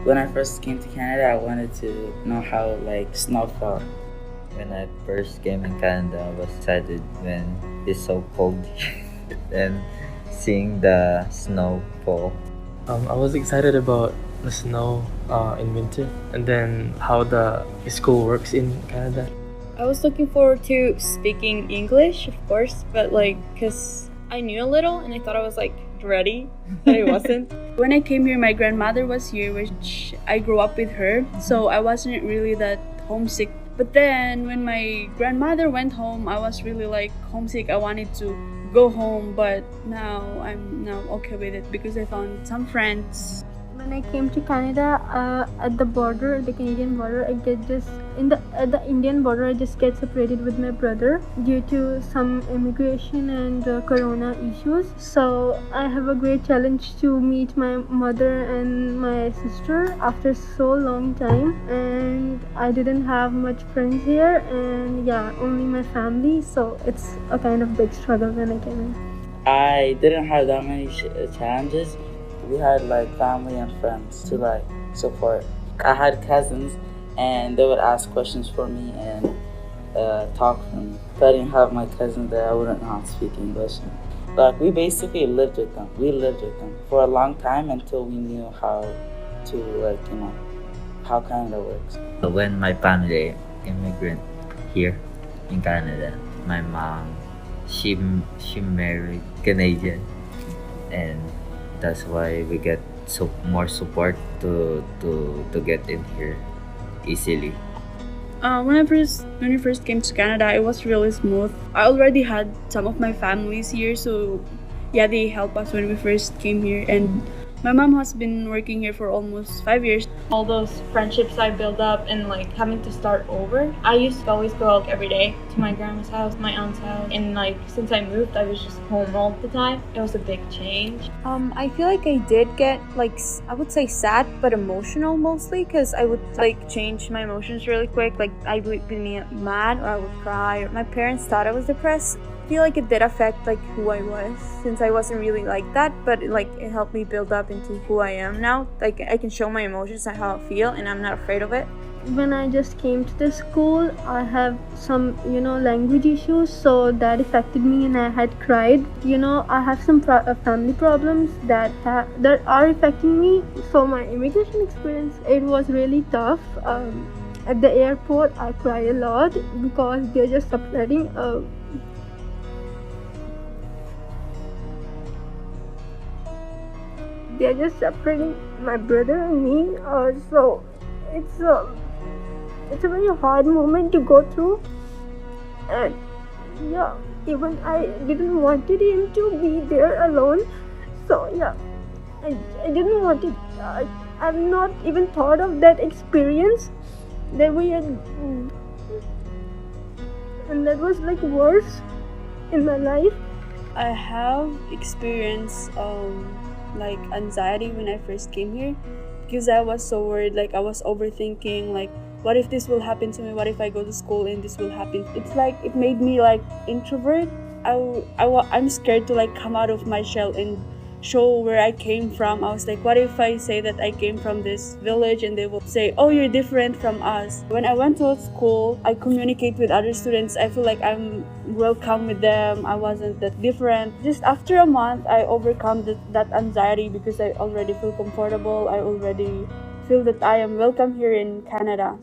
When I first came to Canada, I wanted to know how like snow felt. When I first came in Canada, I was excited when it's so cold and seeing the snow fall. I was excited about the snow in winter and then how the school works in Canada. I was looking forward to speaking English, of course, but like, because I knew a little and I thought I was like ready, but I wasn't. When I came here, my grandmother was here, which I grew up with her, so I wasn't really that homesick. But then when my grandmother went home, I was really like homesick. I wanted to go home, but now I'm okay with it because I found some friends. When I came to Canada, at the border, the Canadian border, I get just at the Indian border, I just get separated with my brother due to some immigration and corona issues. So I have a great challenge to meet my mother and my sister after so long time, and I didn't have much friends here, and yeah, only my family. So it's a kind of big struggle when I came in. I didn't have that many challenges. We had like family and friends to like support. I had cousins and they would ask questions for me and talk for me. If I didn't have my cousins there, I wouldn't know how to speak English. Like we basically lived with them. We lived with them for a long time until we knew how to like, how Canada works. When my family immigrant here in Canada, my mom, she married Canadian, and that's why we get more support to get in here easily. When we first came to Canada, it was really smooth. I already had some of my families here, so yeah, they helped us when we first came here. And my mom has been working here for almost 5 years. All those friendships I built up and like having to start over. I used to always go out every day to my grandma's house, my aunt's house, and like since I moved, I was just home all the time. It was a big change. I feel like I did get like I would say sad but emotional mostly because I would like change my emotions really quick. Like I would be mad or I would cry. My parents thought I was depressed. I feel like it did affect like who I was since I wasn't really like that, but it helped me build up into who I am now. Like I can show my emotions and how I feel and I'm not afraid of it. When I just came to the school, I have some language issues, so that affected me and I had cried. I have some family problems that are affecting me. So my immigration experience, it was really tough. At the airport I cry a lot because they're just separating they're just separating my brother and me. So it's a very hard moment to go through, and yeah, even I didn't wanted him to be there alone. So yeah, I didn't want it. I've not even thought of that experience that we had, and that was like worse in my life. I have experienced like anxiety when I first came here because I was so worried. Like I was overthinking, like what if this will happen to me, what if I go to school and this will happen. It's like it made me like introvert. I'm scared to like come out of my shell and show where I came from. I was like, what if I say that I came from this village and they will say, oh, you're different from us. When I went to school, I communicate with other students. I feel like I'm welcome with them. I wasn't that different. Just after a month, I overcome that anxiety because I already feel comfortable. I already feel that I am welcome here in Canada.